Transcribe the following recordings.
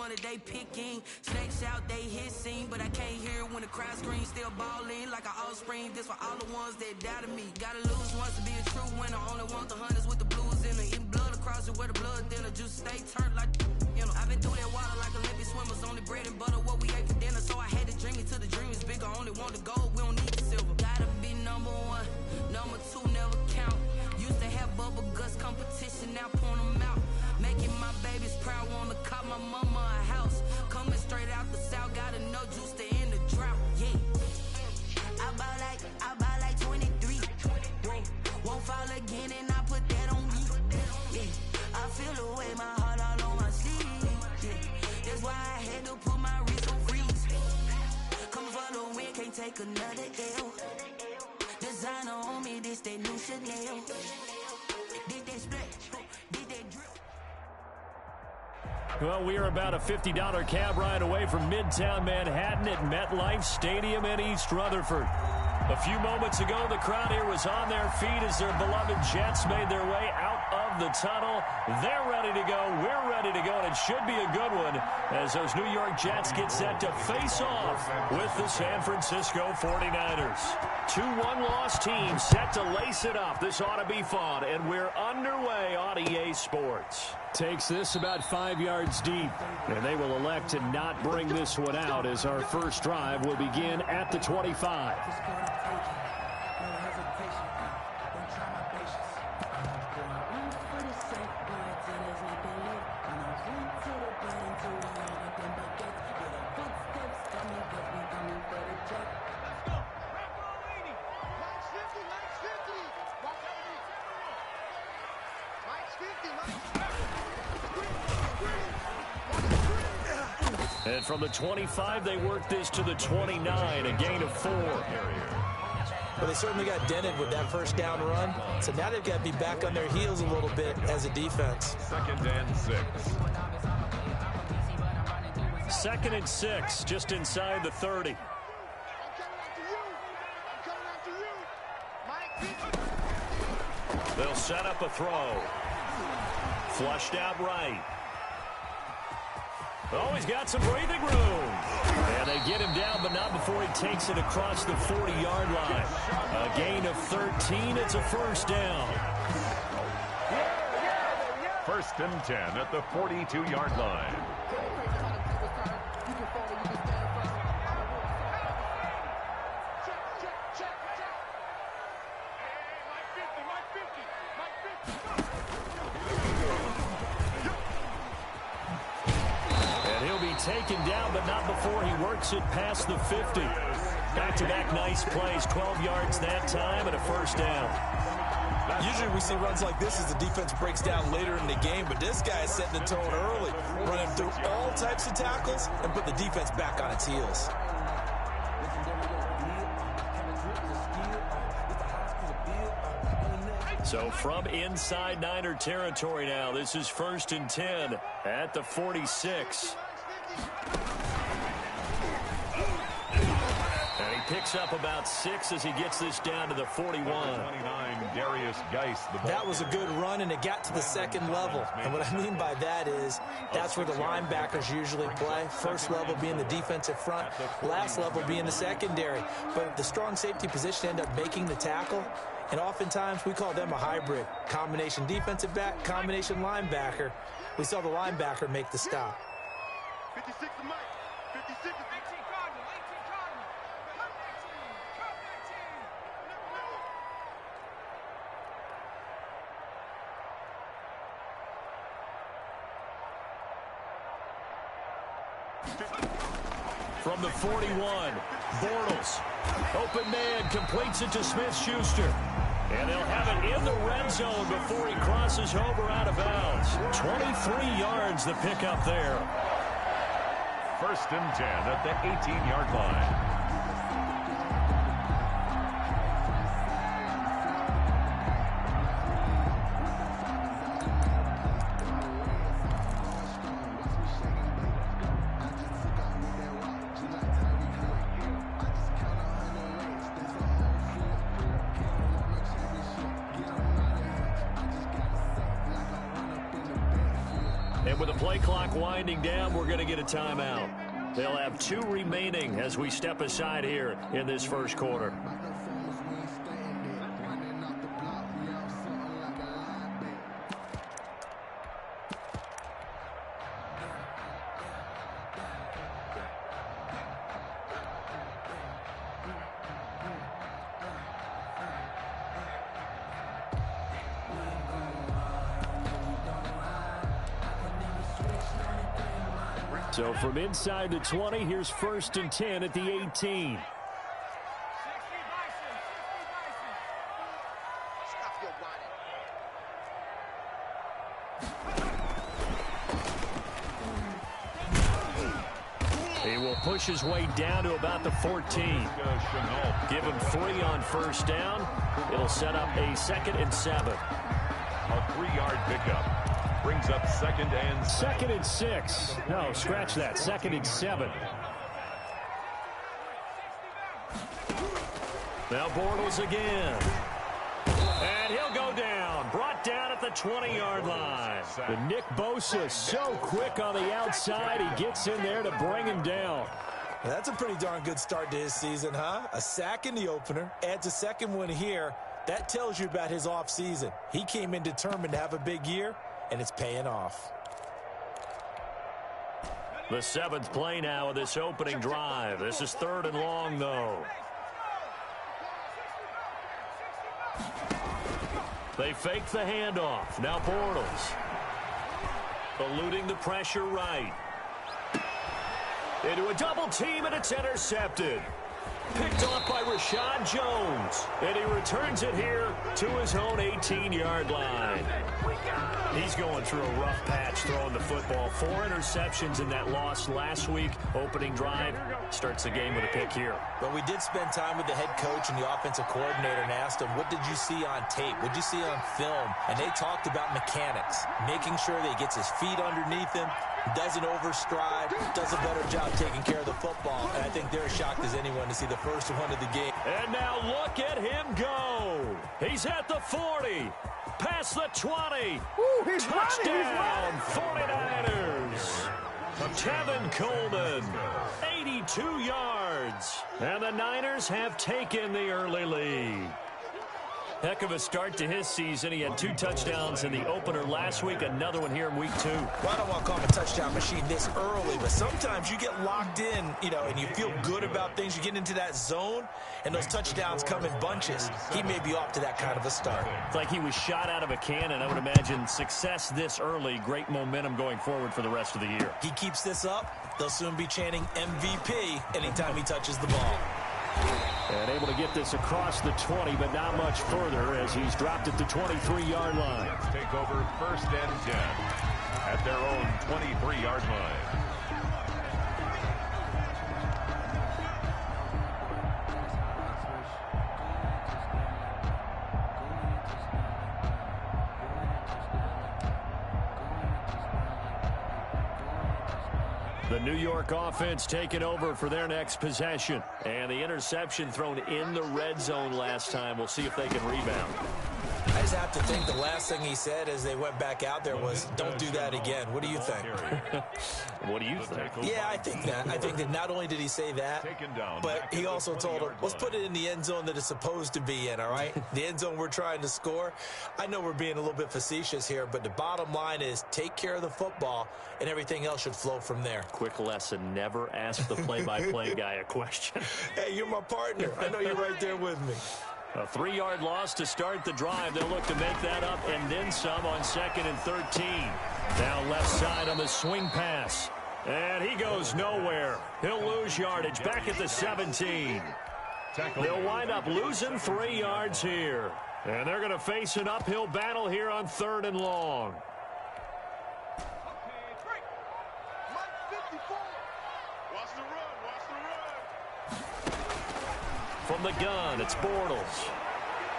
one that they picking. Snakes out, they hissing, but I can't hear when the crowd screams. Still balling like an offspring. This for all the ones that doubted me. Gotta lose once to be a true winner. Only want the hunters with the blues in it. Eating blood across it where the blood thinner. Juice stay turned like, you know. I've been through that water like Olympic swimmers. Only bread and butter what we ate for dinner. So I had to dream it till the dream is bigger. Only want the gold, we don't need the silver. Gotta be number one, number two never count. Used to have bubble guts competition, now point them out. Making my babies proud, wanna cop my mama a house. Coming straight out the south, gotta know juice to end the drought. Yeah, I buy like 23. Won't fall again, and I put that on me. Yeah, I feel the way, my heart all on my sleeve. Yeah, that's why I had to put my wrist on freeze. Coming for the win, can't take another L. Designer on me, this that new Chanel. Did that split, did that drip. Well, we are about a $50 cab ride away from Midtown Manhattan at MetLife Stadium in East Rutherford. A few moments ago, the crowd here was on their feet as their beloved Jets made their way out of the tunnel. They're ready to go. We're ready to go, and it should be a good one as those New York Jets get set to face off with the San Francisco 49ers. 2-1 loss teams set to lace it up. This ought to be fun, and we're underway on EA Sports. Takes this about 5 yards deep, and they will elect to not bring this one out as our first drive will begin at the 25. And from the 25, they work this to the 29, a gain of 4. Well, they certainly got dented with that first down run, so now they've got to be back on their heels a little bit as a defense. 2nd and 6. 2nd and 6, just inside the 30. They'll set up a throw. Flushed out right. Oh, he's got some breathing room. And they get him down, but not before he takes it across the 40-yard line. A gain of 13. It's a first down. 1st and 10 at the 42-yard line. Taken down, but not before he works it past the 50. Back-to-back nice plays, 12 yards that time, and a first down. Usually we see runs like this as the defense breaks down later in the game, but this guy is setting the tone early, running through all types of tackles and put the defense back on its heels. So from inside Niner territory now, this is 1st and 10 at the 46. And he picks up about 6 as he gets this down to the 41. 29, Darius Geis. That was a good run, and it got to the 2nd level. And what I mean by that is that's where the linebackers usually play. First level being the defensive front, last level being the secondary. But the strong safety position end up making the tackle. And oftentimes we call them a hybrid. Combination defensive back, combination linebacker. We saw the linebacker make the stop. 56 to Mike. 56 to 18 Cardinal. 18 Cardinal. Come 18. Come 18. From the 41, Bortles. Open man, completes it to Smith-Schuster. And they'll have it in the red zone before he crosses over out of bounds. 23 yards the pickup there. 1st and 10 at the 18-yard line. And with the play clock winding down, we're going to get a timeout. They'll have 2 remaining as we step aside here in this first quarter. So from inside the 20, here's 1st and 10 at the 18. He will push his way down to about the 14. Give him 3 on 1st down. It'll set up a 2nd and 7. A 3-yard pickup. Brings up 2nd and 2nd and 6. No, scratch that. 2nd and 7. Now Bortles again. And he'll go down. Brought down at the 20-yard line. But Nick Bosa so quick on the outside. He gets in there to bring him down. That's a pretty darn good start to his season, huh? A sack in the opener. Adds a 2nd one here. That tells you about his offseason. He came in determined to have a big year, and it's paying off. The 7th play now of this opening drive. This is 3rd and long, though. They fake the handoff. Now Bortles. Eluding the pressure right. Into a double team, and it's intercepted. Picked off by Rashad Jones. And he returns it here to his own 18-yard line. He's going through a rough patch throwing the football. 4 interceptions in that loss last week. Opening drive starts the game with a pick here. But we did spend time with the head coach and the offensive coordinator and asked him, what did you see on tape? What did you see on film? And they talked about mechanics, making sure that he gets his feet underneath him, doesn't overstride, does a better job taking care of the football. And I think they're as shocked as anyone to see the first one of the game. And now look at him go. He's at the 40. Past the 20. Ooh, he's Touchdown, 49ers. Tevin Coleman, 82 yards. And the Niners have taken the early lead. Heck of a start to his season. He had 2 touchdowns in the opener last week, another one here in week 2. Well, I don't want to call him a touchdown machine this early, but sometimes you get locked in, and you feel good about things. You get into that zone, and those touchdowns come in bunches. He may be off to that kind of a start. It's like he was shot out of a cannon. I would imagine success this early, great momentum going forward for the rest of the year. He keeps this up, they'll soon be chanting MVP anytime he touches the ball. And able to get this across the 20, but not much further as he's dropped at the 23-yard line. Let's take over 1st and 10 at their own 23-yard line. The New York offense taking over for their next possession. And the interception thrown in the red zone last time. We'll see if they can rebound. I just have to think the last thing he said as they went back out there was, don't do that again. What do you think? What do you think? Yeah, I think that. I think that not only did he say that, but he also told him, let's put it in the end zone that it's supposed to be in, all right? The end zone we're trying to score. I know we're being a little bit facetious here, but the bottom line is take care of the football, and everything else should flow from there. Quick lesson, never ask the play-by-play guy a question. Hey, you're my partner. I know you're right there with me. A 3-yard loss to start the drive. They'll look to make that up and then some on 2nd and 13. Now left side on the swing pass. And he goes nowhere. He'll lose yardage back at the 17. They'll wind up losing 3 yards here. And they're going to face an uphill battle here on 3rd and long. From the gun, it's Bortles.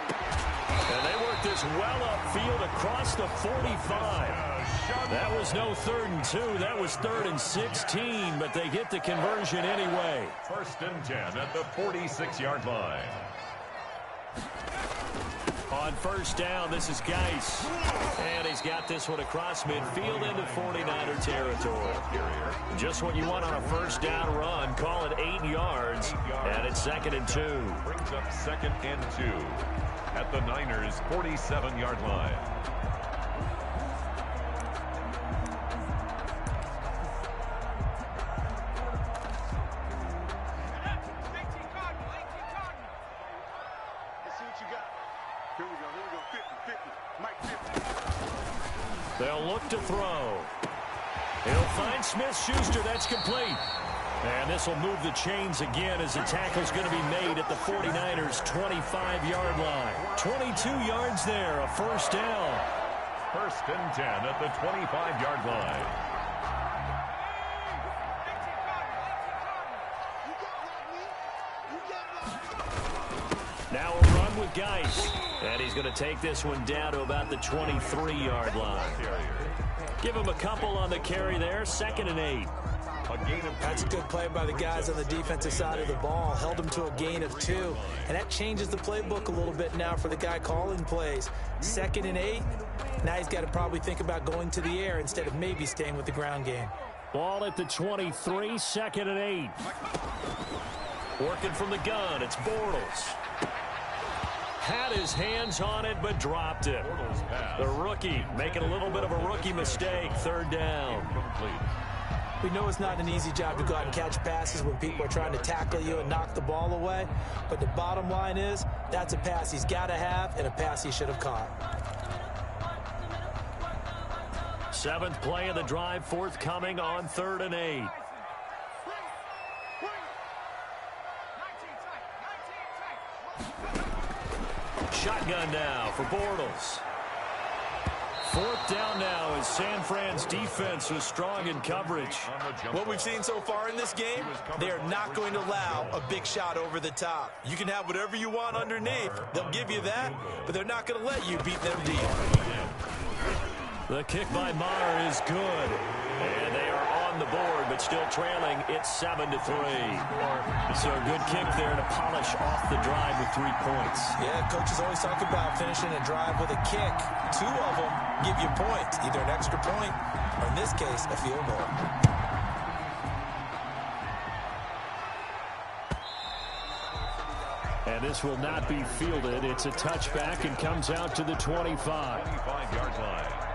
And they work this well upfield across the 45. That was no 3rd and 2. That was 3rd and 16, but they get the conversion anyway. 1st and 10 at the 46-yard line. On first down, this is Geis. And he's got this one across midfield into 49er territory. Just what you want on a first down run. Call it 8 yards. And it's 2nd and 2. Brings up 2nd and 2 at the Niners' 47-yard line. They'll look to throw. He'll find Smith-Schuster. That's complete. And this will move the chains again as the tackle's going to be made at the 49ers' 25-yard line. 22 yards there, a first down. 1st and 10 at the 25-yard line. Now a run with Geis. And he's going to take this one down to about the 23-yard line. Give him a couple on the carry there. 2nd and 8. That's a good play by the guys on the defensive side of the ball. Held him to a gain of 2. And that changes the playbook a little bit now for the guy calling plays. 2nd and 8. Now he's got to probably think about going to the air instead of maybe staying with the ground game. Ball at the 23, 2nd and 8. Working from the gun, it's Bortles. Had his hands on it, but dropped it. The rookie making a little bit of a rookie mistake. 3rd down. We know it's not an easy job to go out and catch passes when people are trying to tackle you and knock the ball away. But the bottom line is, that's a pass he's got to have and a pass he should have caught. 7th play of the drive, forthcoming on 3rd and 8. Shotgun now for Bortles. 4th down now as San Fran's defense was strong in coverage. What we've seen so far in this game, they are not going to allow a big shot over the top. You can have whatever you want underneath. They'll give you that, but they're not going to let you beat them deep. The kick by Maher is good. And they are on the board, but still trailing. It's 7-3. So a good kick there to polish off the drive with 3 points. Yeah, coaches always talk about finishing a drive with a kick. 2 of them give you points, either an extra point or, in this case, a field goal. And this will not be fielded. It's a touchback and comes out to the 25. 25-yard line.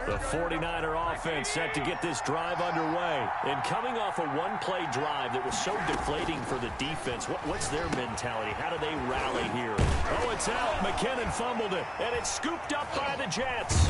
The 49er offense set to get this drive underway. And coming off a one-play drive that was so deflating for the defense, what's their mentality? How do they rally here? Oh, it's out. McKinnon fumbled it, and it's scooped up by the Jets.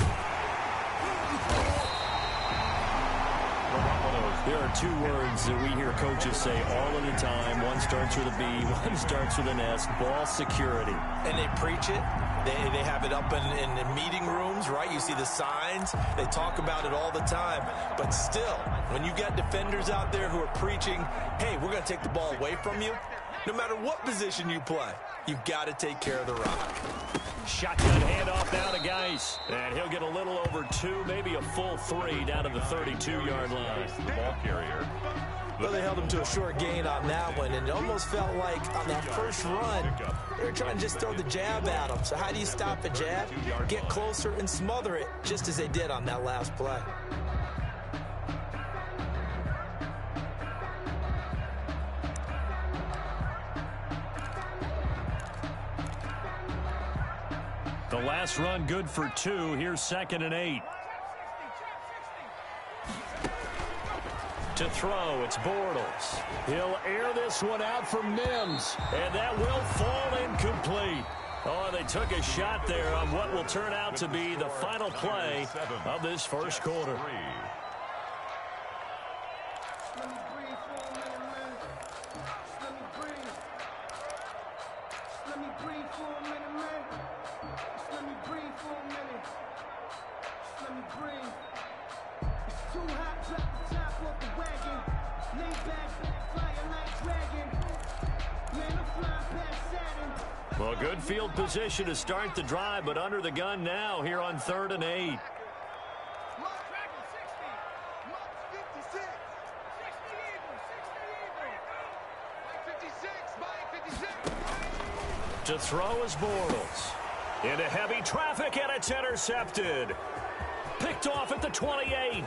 There are 2 words that we hear coaches say all of the time. One starts with a B, one starts with an S. Ball security. And they preach it. They have it up in meeting rooms, right? You see the signs. They talk about it all the time. But still, when you got defenders out there who are preaching, hey, we're going to take the ball away from you, no matter what position you play, you've got to take care of the rock. Shotgun handoff now to Geis. And he'll get a little over 2, maybe a full 3 down to the 32-yard line. The ball carrier. Well, they held him to a short gain on that one, and it almost felt like on that first run, they were trying to just throw the jab at him. So how do you stop a jab? Get closer and smother it, just as they did on that last play. The last run good for 2. Here's 2nd and 8. To throw, it's Bortles. He'll air this one out for Mims, and that will fall incomplete. Oh, they took a shot there on what will turn out to be the final play of this first quarter. Too hot, drop the top off the wagon. Lay back, fire like Well, good field position to start the drive, but under the gun now here on 3rd and 8. To throw is Bortles. Into heavy traffic, and it's intercepted. Picked off at the 28.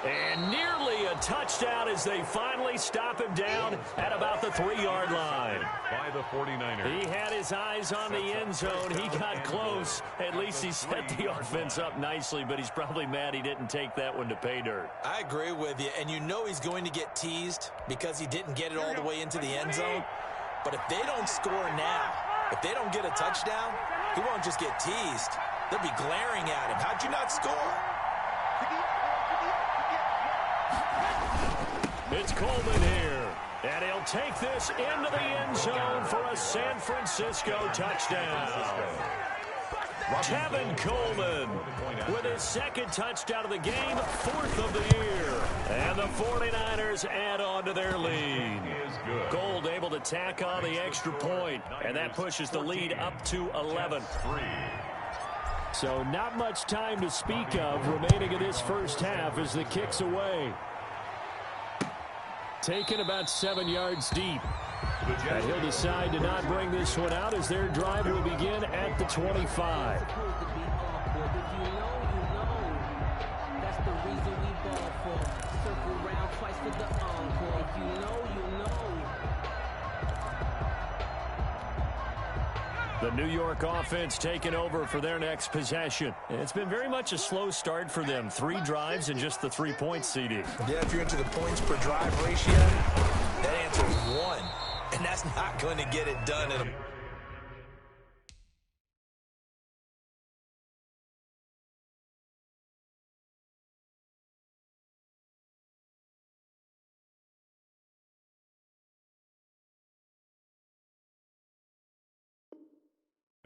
And nearly a touchdown as they finally stop him down at about the 3-yard line. By the 49ers. He had his eyes on the end zone. He got close. At least he set the offense up nicely, but he's probably mad he didn't take that one to pay dirt. I agree with you, and you know he's going to get teased because he didn't get it all the way into the end zone. But if they don't score now, if they don't get a touchdown, he won't just get teased. They'll be glaring at him. How'd you not score? It's Coleman here, and he'll take this into the end zone for a San Francisco touchdown. Tevin Coleman with his second touchdown of the game, 4th of the year. And the 49ers add on to their lead. Gold able to tack on the extra point, and that pushes the lead up to 11. So not much time to speak of remaining in this first half as the kick's away. Taken about 7 yards deep. And he'll decide to not bring this one out as their drive will begin at the 25. The New York offense taking over for their next possession. It's been very much a slow start for them. 3 drives and just the 3 points, CD. Yeah, if you're into the points per drive ratio, that answer is 1. And that's not going to get it done in a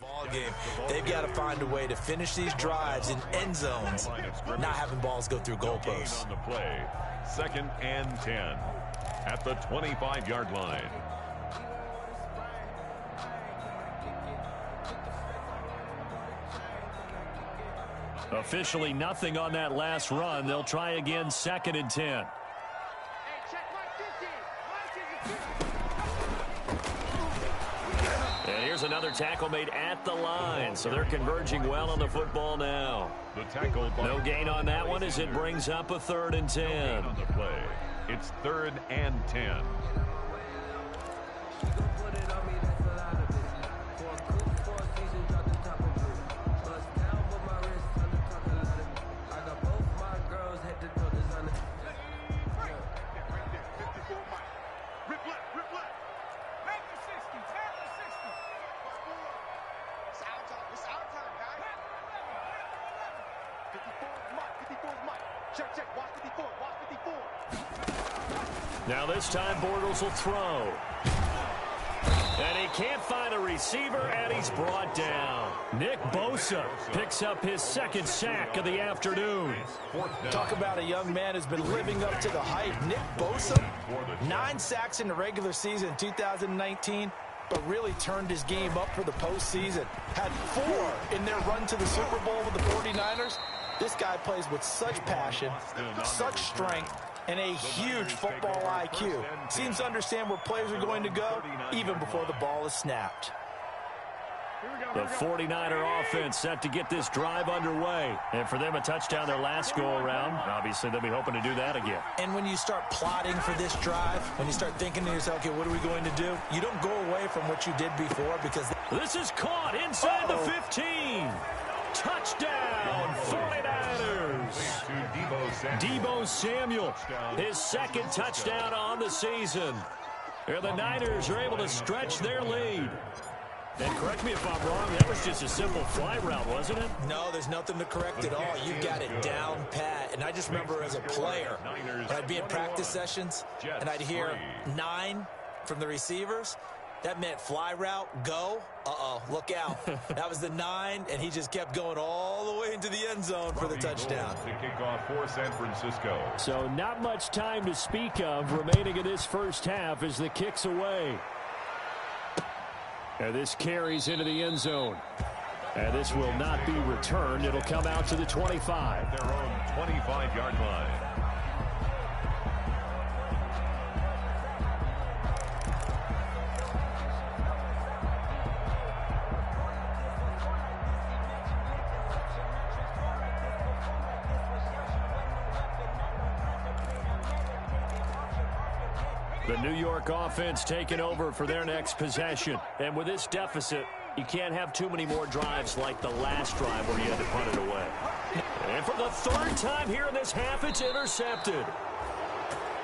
ball game. They've got to find a way to finish these drives in end zones, not having balls go through goalposts. On the play, 2nd and 10 at the 25-yard line. Officially nothing on that last run. They'll try again, 2nd and 10. And here's another tackle made at the line. So they're converging well on the football now. The tackle. No gain on that one as it brings up a 3rd and 10. On the play, it's 3rd and 10. Now this time Bortles will throw. And he can't find a receiver, and he's brought down. Nick Bosa picks up his 2nd sack of the afternoon. Talk about a young man who's been living up to the hype. Nick Bosa, 9 sacks in the regular season in 2019, but really turned his game up for the postseason. Had 4 in their run to the Super Bowl with the 49ers. This guy plays with such passion, such strength, and a huge football IQ. Seems to understand where players are going to go even before the ball is snapped. The 49er offense set to get this drive underway. And for them, a touchdown their last go-around. Obviously, they'll be hoping to do that again. And when you start plotting for this drive, when you start thinking to yourself, okay, what are we going to do? You don't go away from what you did before because... This is caught inside the 15. Touchdown, 49ers. Deebo Samuel, his 2nd touchdown on the season. And the Niners are able to stretch their lead. And correct me if I'm wrong, that was just a simple fly route, wasn't it? No, there's nothing to correct at all. You got it down pat. And I just remember as a player, when I'd be in practice sessions and I'd hear 9 from the receivers, That meant fly route, go. Uh-oh, look out. That was the 9, and he just kept going all the way into the end zone for the touchdown. To kick off for San Francisco. So not much time to speak of remaining in this first half as the kick's away. And this carries into the end zone. And this will not be returned. It'll come out to the 25. Their own 25-yard line. The New York offense taking over for their next possession. And with this deficit, you can't have too many more drives like the last drive where you had to punt it away. And for the third time here in this half, it's intercepted.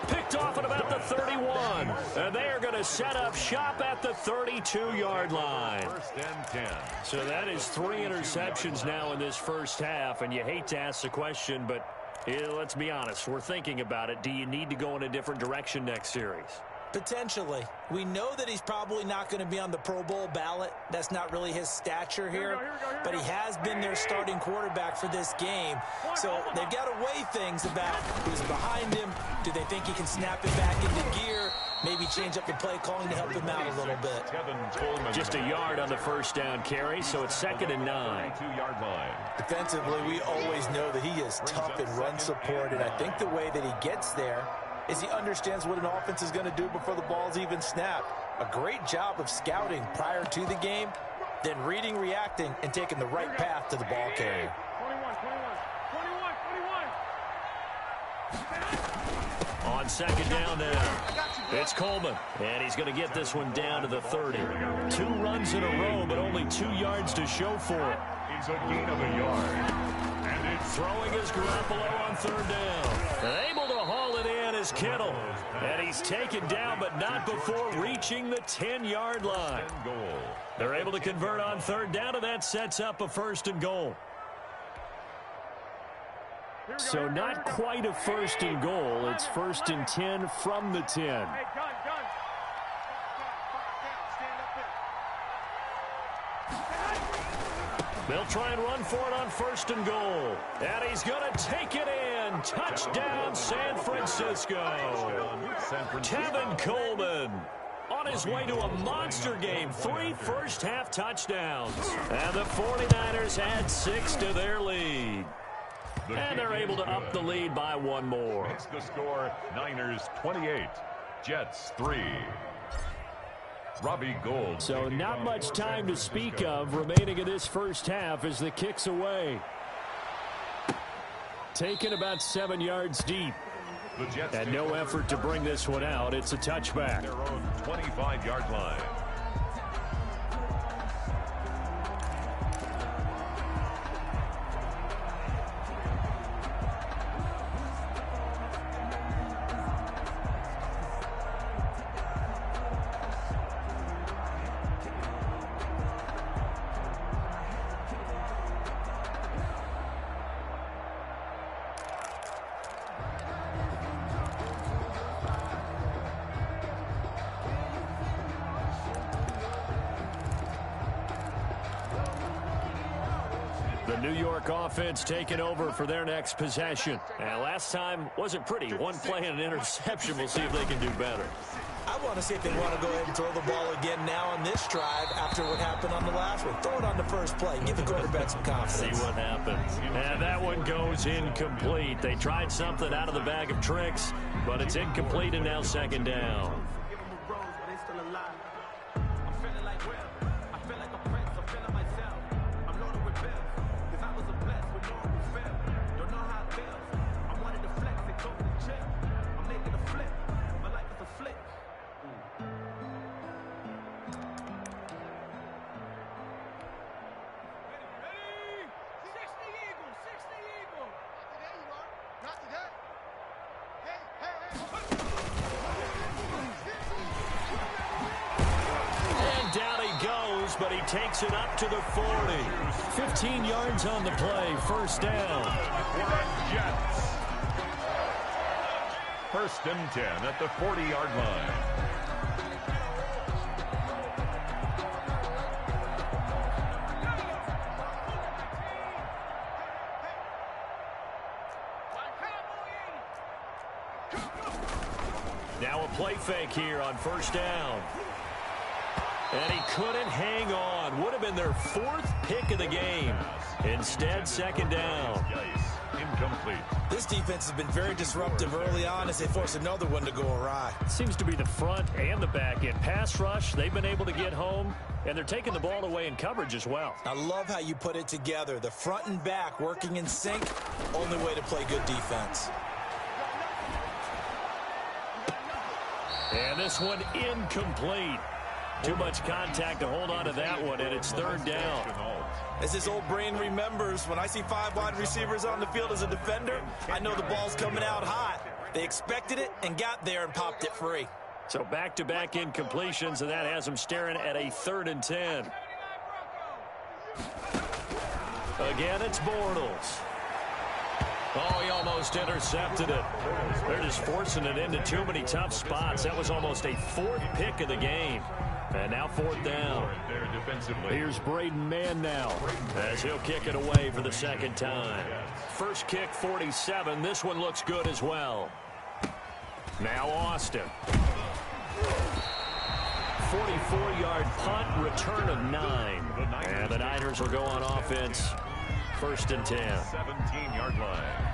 Picked off at about the 31. And they are going to set up shop at the 32-yard line. First and 10. So that is 3 interceptions now in this first half. And you hate to ask the question, but let's be honest. We're thinking about it. Do you need to go in a different direction next series? Potentially. We know that he's probably not going to be on the Pro Bowl ballot. That's not really his stature here. But he has been their starting quarterback for this game. So they've got to weigh things about who's behind him. Do they think he can snap it back into gear? Maybe change up the play calling to help him out a little bit. Just a yard on the first down carry, so it's 2nd and 9. 2-yard line. Defensively, we always know that he is tough in run support, and I think the way that he gets there is he understands what an offense is going to do before the ball's even snapped. A great job of scouting prior to the game, then reading, reacting, and taking the right path to the ball carrier. 21. On 2nd down now, it's Coleman, and he's going to get this one down to the 30. 2 runs in a row, but only 2 yards to show for it. It's a gain of a yard. And it's Throwing his Garoppolo on 3rd down. And able to haul it in is Kittle. And he's taken down, but not before reaching the 10-yard line. goal. They're able to convert on 3rd down, and that sets up a 1st and goal. So not quite a 1st and goal. It's 1st and 10 from the 10. Hey, gun. They'll try and run for it on 1st and goal. And he's going to take it in. Touchdown, San Francisco. Tevin Coleman on his way to a monster game. 3 first-half touchdowns. And the 49ers add 6 to their lead. And they're able to up the lead by 1 more. It's the score, Niners 28, Jets 3. Robbie Gould. So not much time to speak of remaining in this first half as the kick's away. Taken about 7 yards deep. And no effort to bring this one out. It's a touchback. Their own 25-yard line. New York offense taking over for their next possession. And last time wasn't pretty. 1 play and an interception. We'll see if they can do better. I want to see if they want to go ahead and throw the ball again now on this drive after what happened on the last one. Throw it on the first play. Give the quarterback some confidence. See what happens. And that one goes incomplete. They tried something out of the bag of tricks, but it's incomplete and now 2nd down. But he takes it up to the 40. 15 yards on the play. 1st down. Jets. 1st and 10 at the 40-yard line. Now a play fake here on first down. And he couldn't hang on. Would have been their 4th pick of the game. Instead, second down. Incomplete. This defense has been very disruptive early on as they force another one to go awry. Seems to be the front and the back end. Pass rush, they've been able to get home, and they're taking the ball away in coverage as well. I love how you put it together. The front and back working in sync, only way to play good defense. And this one incomplete. Too much contact to hold on to that one, and it's third down. As his old brain remembers, when I see 5 wide receivers on the field as a defender, I know the ball's coming out hot. They expected it and got there and popped it free. So back-to-back incompletions, and that has them staring at a 3rd and 10. Again, it's Bortles. Oh, he almost intercepted it. They're just forcing it into too many tough spots. That was almost a 4th pick of the game. And now 4th down. Here's Braden Mann now as he'll kick it away for the 2nd time. First kick, 47. This one looks good as well. Now Austin. 44-yard punt, return of 9. And the Niners will go on offense. 1st and 10. 17-yard line.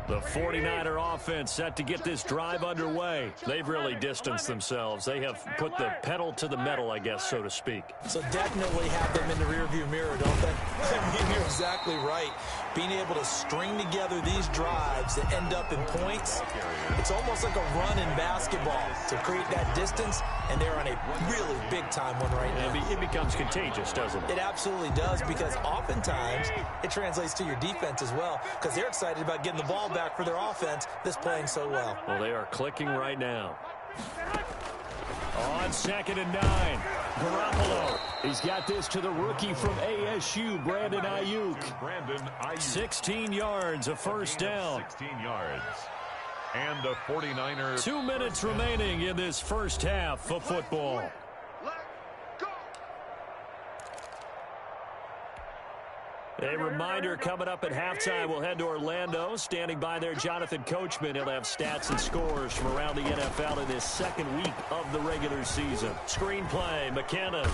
The 49er offense set to get this drive underway. They've really distanced themselves. They have put the pedal to the metal, I guess, so to speak. So definitely have them in the rearview mirror, don't they? I mean, you're exactly right. Being able to string together these drives that end up in points, it's almost like a run in basketball to create that distance, and they're on a really big-time one right now. It becomes contagious, doesn't it? It absolutely does, because oftentimes it translates to your defense as well, because they're excited about getting the ball back for their offense that's playing so well. Well, they are clicking right now. On 2nd and 9, Garoppolo. He's got this to the rookie from ASU, Brandon Ayuk. 16 yards, a first down. 16 yards. And the 49ers. 2 minutes remaining in this first half of football. A reminder coming up at halftime, we'll head to Orlando. Standing by there, Jonathan Coachman. He'll have stats and scores from around the NFL in this 2nd week of the regular season. Screenplay, McKinnon.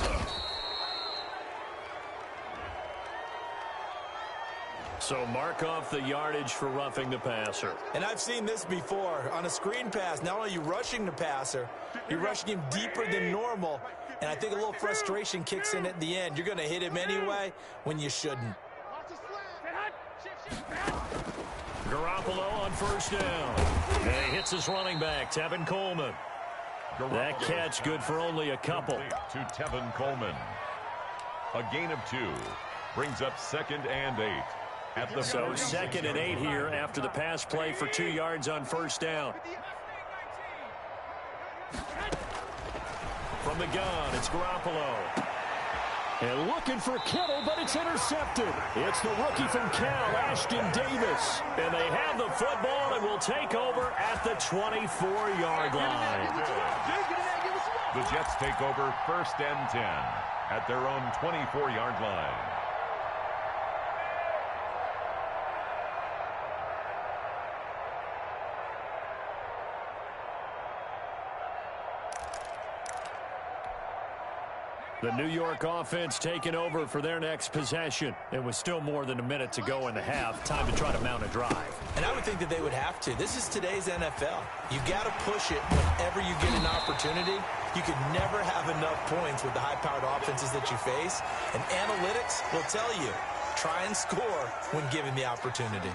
So mark off the yardage for roughing the passer. And I've seen this before. On a screen pass, not only are you rushing the passer, you're rushing him deeper than normal. And I think a little frustration kicks in at the end. You're going to hit him anyway when you shouldn't. Garoppolo on first down. And he hits his running back, Tevin Coleman. That catch good for only a couple. To Tevin Coleman. A gain of 2. Brings up 2nd and 8. So 2nd and 8 here after the pass play for 2 yards on first down. From the gun, it's Garoppolo. And looking for Kittle, but it's intercepted. It's the rookie from Cal, Ashton Davis. And they have the football and will take over at the 24-yard line. The Jets take over 1st and 10 at their own 24-yard line. The New York offense taking over for their next possession. It was still more than a minute to go in the half. Time to try to mount a drive. And I would think that they would have to. This is today's NFL. You got to push it whenever you get an opportunity. You could never have enough points with the high-powered offenses that you face. And analytics will tell you, try and score when given the opportunity.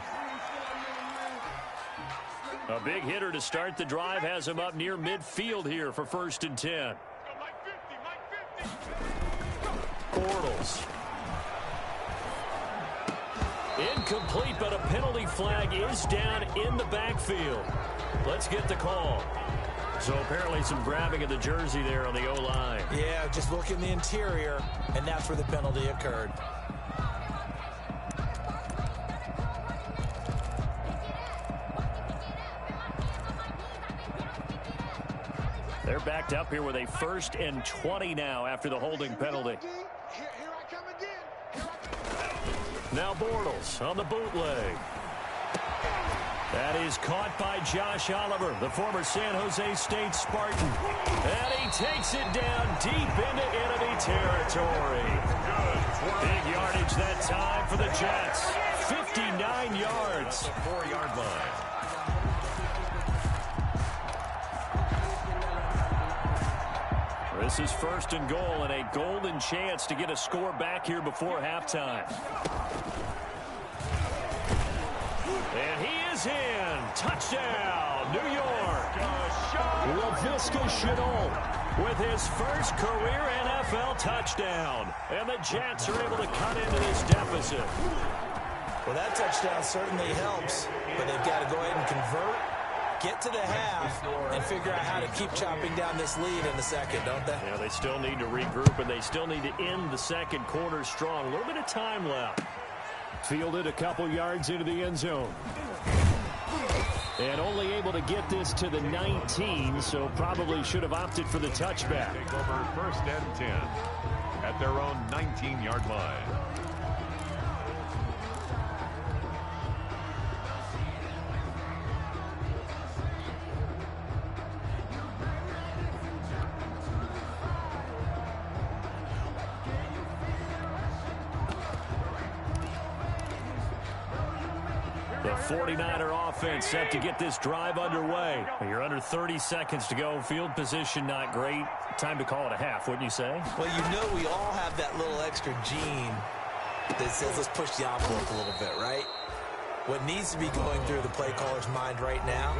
A big hitter to start the drive has him up near midfield here for 1st and 10. Bortles. Incomplete, but a penalty flag is down in the backfield. Let's get the call. So apparently some grabbing of the jersey there on the O-line. Yeah, just look in the interior, and that's where the penalty occurred. They're backed up here with a 1st and 20 now after the holding penalty. Now Bortles on the bootleg. That is caught by Josh Oliver, the former San Jose State Spartan. And he takes it down deep into enemy territory. Big yardage that time for the Jets. 59 yards. 4-yard line. This is 1st and goal and a golden chance to get a score back here before halftime. And he is in. Touchdown, New York. Laviska Shenault with his first career NFL touchdown. And the Jets are able to cut into this deficit. Well, that touchdown certainly helps, but they've got to go ahead and convert, get to the half, and figure out how to keep chopping down this lead in the second, don't they? Yeah, they still need to regroup, and they still need to end the second quarter strong. A little bit of time left. Fielded a couple yards into the end zone. And only able to get this to the 19, so probably should have opted for the touchback. Take over 1st and 10 at their own 19-yard line. The 49er offense set to get this drive underway. You're under 30 seconds to go. Field position not great. Time to call it a half, wouldn't you say? Well, you know we all have that little extra gene that says let's push the envelope a little bit, right? What needs to be going through the play caller's mind right now,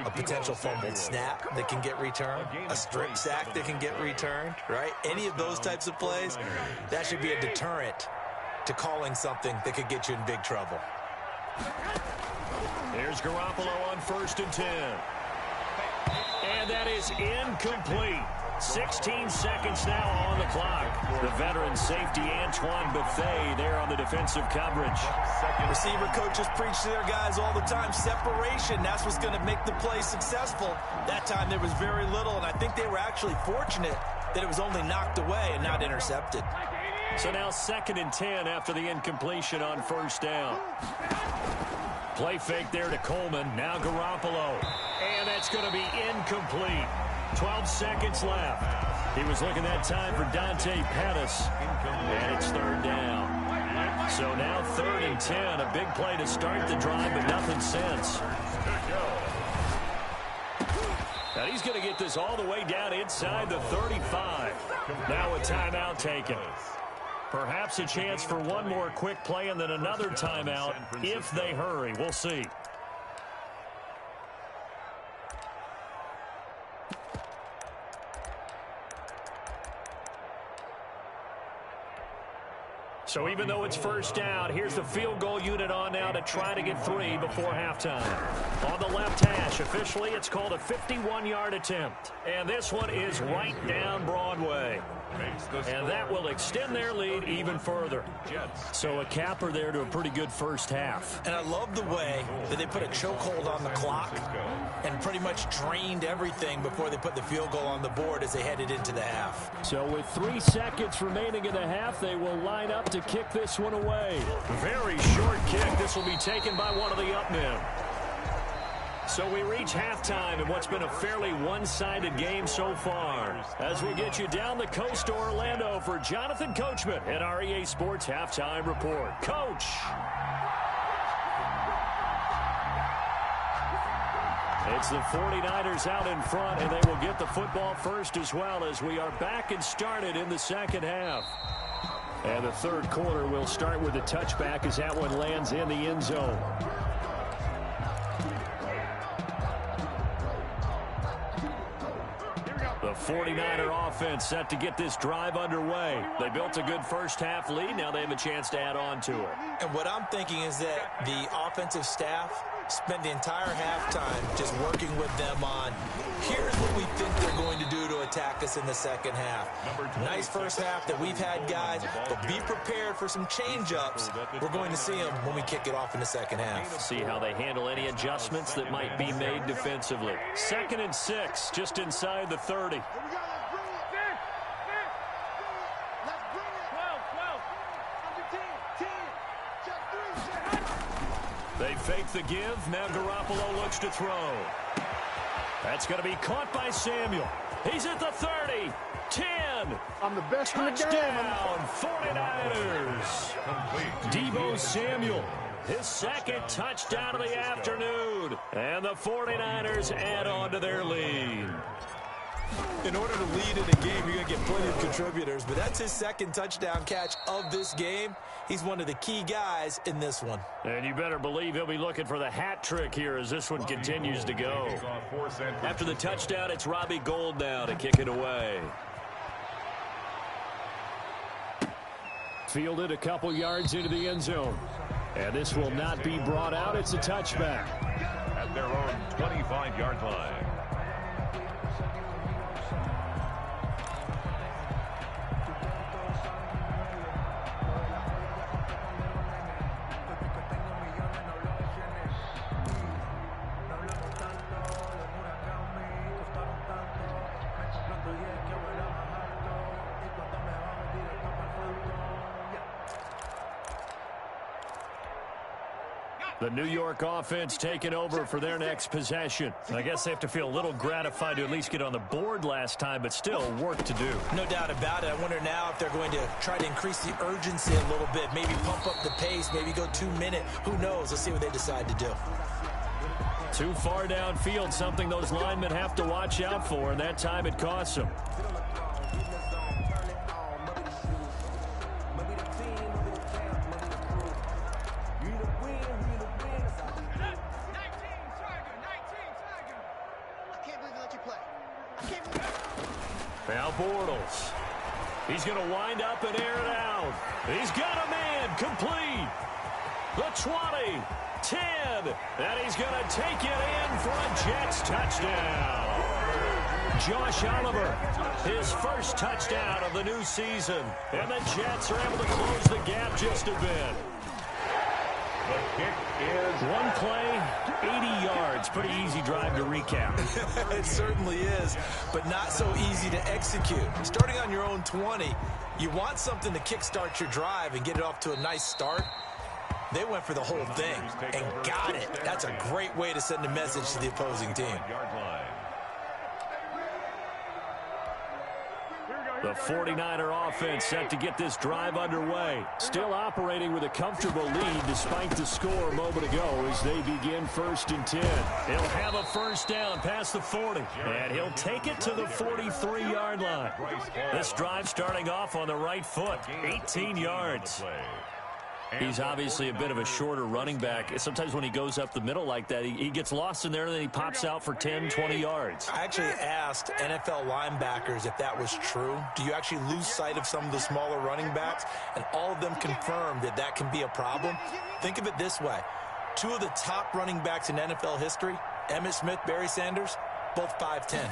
a potential fumbled snap that can get returned, a strip sack that can get returned, right? Any of those types of plays, that should be a deterrent to something that could get you in big trouble. Here's Garoppolo on 1st and 10. And that is incomplete. 16 seconds now on the clock. The veteran safety Antoine Buffet there on the defensive coverage. Receiver coaches preach to their guys all the time. Separation, that's what's going to make the play successful. That time there was very little, and I think they were actually fortunate that it was only knocked away and not intercepted. So now 2nd and 10 after the incompletion on 1st down. Play fake there to Coleman. Now Garoppolo. And that's going to be incomplete. 12 seconds left. He was looking that time for Dante Pettis. And it's 3rd down. So now 3rd and 10. A big play to start the drive, but nothing since. Now he's going to get this all the way down inside the 35. Now a timeout taken. Perhaps a chance for one more quick play and then another timeout if they hurry. We'll see. So even though it's 1st down, here's the field goal unit on now to try to get 3 before halftime. On the left hash, officially it's called a 51-yard attempt. And this one is right down Broadway. And that will extend their lead even further. So a capper there to a pretty good first half. And I love the way that they put a chokehold on the clock and pretty much drained everything before they put the field goal on the board as they headed into the half. So with 3 seconds remaining in the half, they will line up to kick this one away. Very short kick. This will be taken by one of the up men. So we reach halftime in what's been a fairly one-sided game so far. As we get you down the coast to Orlando for Jonathan Coachman at our EA Sports Halftime Report. Coach. It's the 49ers out in front, and they will get the football first as well as we are back and started in the second half. And the third quarter will start with a touchback as that one lands in the end zone. The 49er offense set to get this drive underway. They built a good first half lead. Now they have a chance to add on to it. And what I'm thinking is that the offensive staff spent the entire halftime just working with them on, here's what we think they're going to do to attack us in the second half. Nice first half that we've had, guys, but be prepared for some change-ups. We're going to see them when we kick it off in the second half. See how they handle any adjustments that might be made defensively. 2nd and 6, just inside the 30. They fake the give. Now Garoppolo looks to throw. That's going to be caught by Samuel. He's at the 30. 10. I'm the best in the game. Touchdown, 49ers. Deebo Samuel, his second touchdown of the afternoon. And the 49ers add on to their lead. In order to lead in a game, you're going to get plenty of contributors, but that's his second touchdown catch of this game. He's one of the key guys in this one. And you better believe he'll be looking for the hat trick here as this one continues to go. After the touchdown, it's Robbie Gould now to kick it away. Fielded a couple yards into the end zone. And this will not be brought out. It's a touchback. At their own 25-yard line. The New York offense taking over for their next possession. I guess they have to feel a little gratified to at least get on the board last time, but still work to do. No doubt about it. I wonder now if they're going to try to increase the urgency a little bit, maybe pump up the pace, maybe go 2 minute. Who knows? Let's see what they decide to do. Too far downfield, something those linemen have to watch out for, and that time it costs them. Now Bortles. He's going to wind up and air it out. He's got a man complete. The 20, 10, and he's going to take it in for a Jets touchdown. Josh Oliver, his first touchdown of the new season. And the Jets are able to close the gap just a bit. The kick is one play, 80 yards. Pretty easy drive to recap. It certainly is, but not so easy to execute. Starting on your own 20, you want something to kickstart your drive and get it off to a nice start. They went for the whole thing and got it. That's a great way to send a message to the opposing team. The 49er offense set to get this drive underway. Still operating with a comfortable lead despite the score a moment ago as they begin 1st and 10. He'll have a first down past the 40. And he'll take it to the 43-yard line. This drive starting off on the right foot. 18 yards. He's obviously a bit of a shorter running back. Sometimes when he goes up the middle like that, he gets lost in there and then he pops out for 10, 20 yards. I actually asked NFL linebackers if that was true. Do you actually lose sight of some of the smaller running backs? And all of them confirmed that that can be a problem. Think of it this way. 2 of the top running backs in NFL history, Emmitt Smith, Barry Sanders, both 5'10".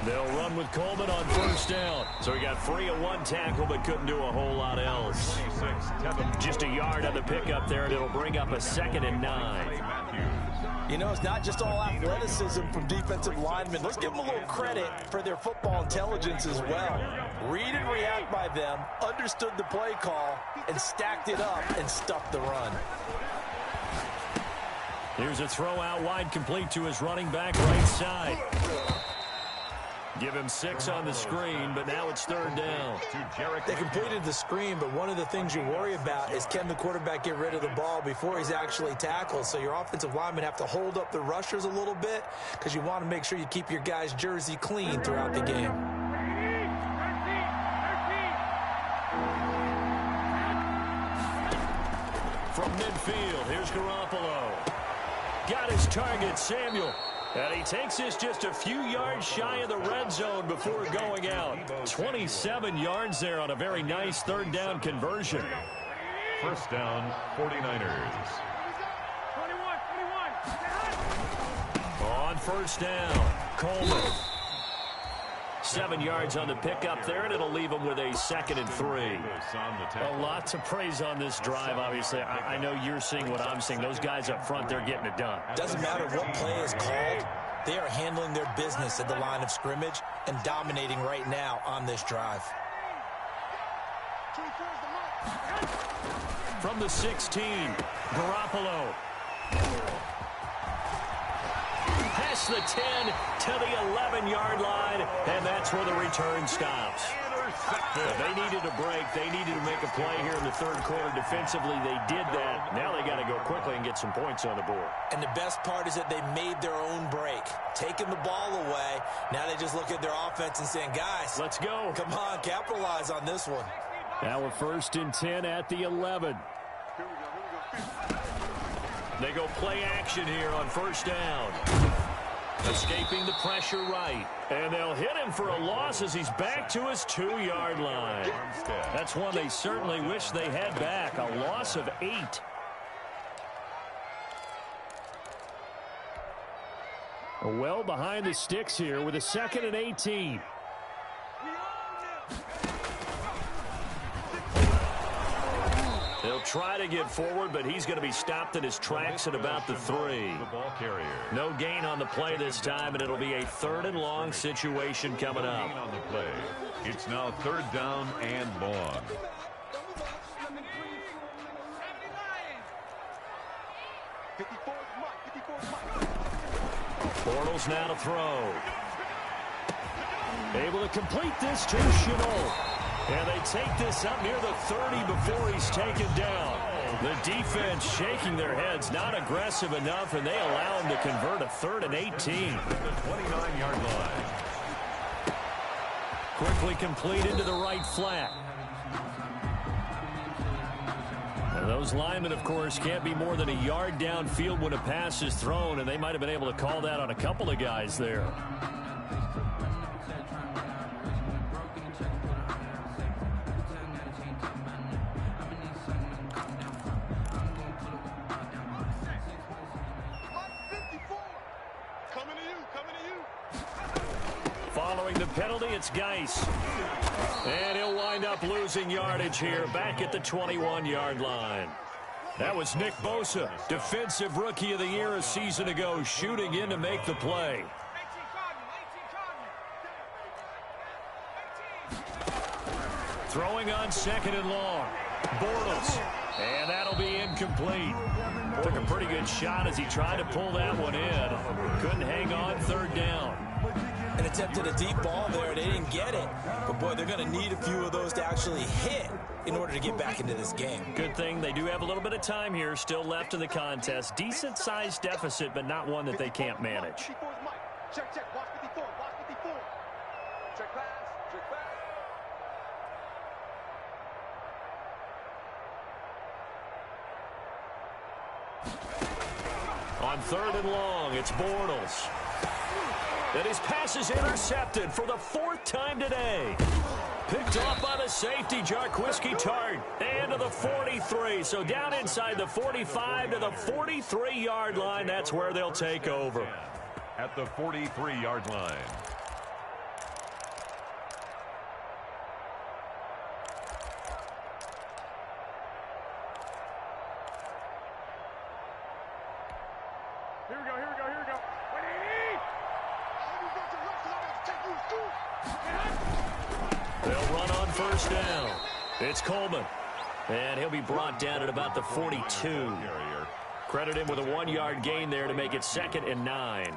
They'll run with Coleman on first down. So he got free of one tackle but couldn't do a whole lot else. Just a yard on the pickup there, and it'll bring up a 2nd and 9. You know, it's not just all athleticism from defensive linemen. Let's give them a little credit for their football intelligence as well. Read and react by them, understood the play call, and stacked it up and stuffed the run. Here's a throw out wide complete to his running back right side. Give him 6 on the screen, but now it's 3rd down. They completed the screen, but one of the things you worry about is can the quarterback get rid of the ball before he's actually tackled? So your offensive linemen have to hold up the rushers a little bit because you want to make sure you keep your guy's jersey clean throughout the game. From midfield, here's Garoppolo. Got his target, Samuel. And he takes this just a few yards shy of the red zone before going out. 27 yards there on a very nice 3rd down conversion. First down, 49ers. On first down, Coleman. 7 yards on the pickup there, and it'll leave him with a 2nd and 3. A lot to praise on this drive, obviously. I know you're seeing what I'm seeing. Those guys up front, they're getting it done. Doesn't matter what play is called. They are handling their business at the line of scrimmage and dominating right now on this drive. From the 16, Garoppolo. Past the 10 to the 11-yard line, and that's where the return stops. They needed a break. They needed to make a play here in the third quarter. Defensively, they did that. Now they got to go quickly and get some points on the board. And the best part is that they made their own break. Taking the ball away, now they just look at their offense and saying, guys, let's go. Come on, capitalize on this one. Now we're 1st and 10 at the 11. They go play action here on 1st down. Escaping the pressure right. And they'll hit him for a loss as he's back to his 2-yard line. That's one they certainly wish they had back. A loss of 8. Well behind the sticks here with a 2nd and 18. He'll try to get forward, but he's going to be stopped in his tracks at about the 3. No gain on the play this time, and it'll be a 3rd and long situation coming up. On the play. It's now 3rd down and long. Bortles now to throw. Able to complete this to Chenault. And they take this up near the 30 before he's taken down. The defense shaking their heads, not aggressive enough, and they allow him to convert a 3rd and 18. The 29-yard line. Quickly complete into the right flat. And those linemen, of course, can't be more than a yard downfield when a pass is thrown, and they might have been able to call that on a couple of guys there. Following the penalty, it's Geis. And he'll wind up losing yardage here back at the 21-yard line. That was Nick Bosa, Defensive Rookie of the Year a season ago, shooting in to make the play. Throwing on 2nd and long. Bortles. And that'll be incomplete. Took a pretty good shot as he tried to pull that one in. Couldn't hang on 3rd down. And attempted a deep ball there. They didn't get it. But, boy, they're going to need a few of those to actually hit in order to get back into this game. Good thing they do have a little bit of time here still left in the contest. Decent-sized deficit, but not one that they can't manage. Check, check. Watch 54. Watch 54. Check pass. Check pass. On 3rd and long, it's Bortles. And his pass is intercepted for the 4th time today. Picked off by the safety, Jarquiski Tart. And to the 43. So down inside the 45 to the 43-yard line. That's where they'll take over. At the 43-yard line. Here we go, here we go, here we go. They'll run on 1st down. It's Coleman. And he'll be brought down at about the 42. Credit him with a 1-yard gain there to make it 2nd and 9.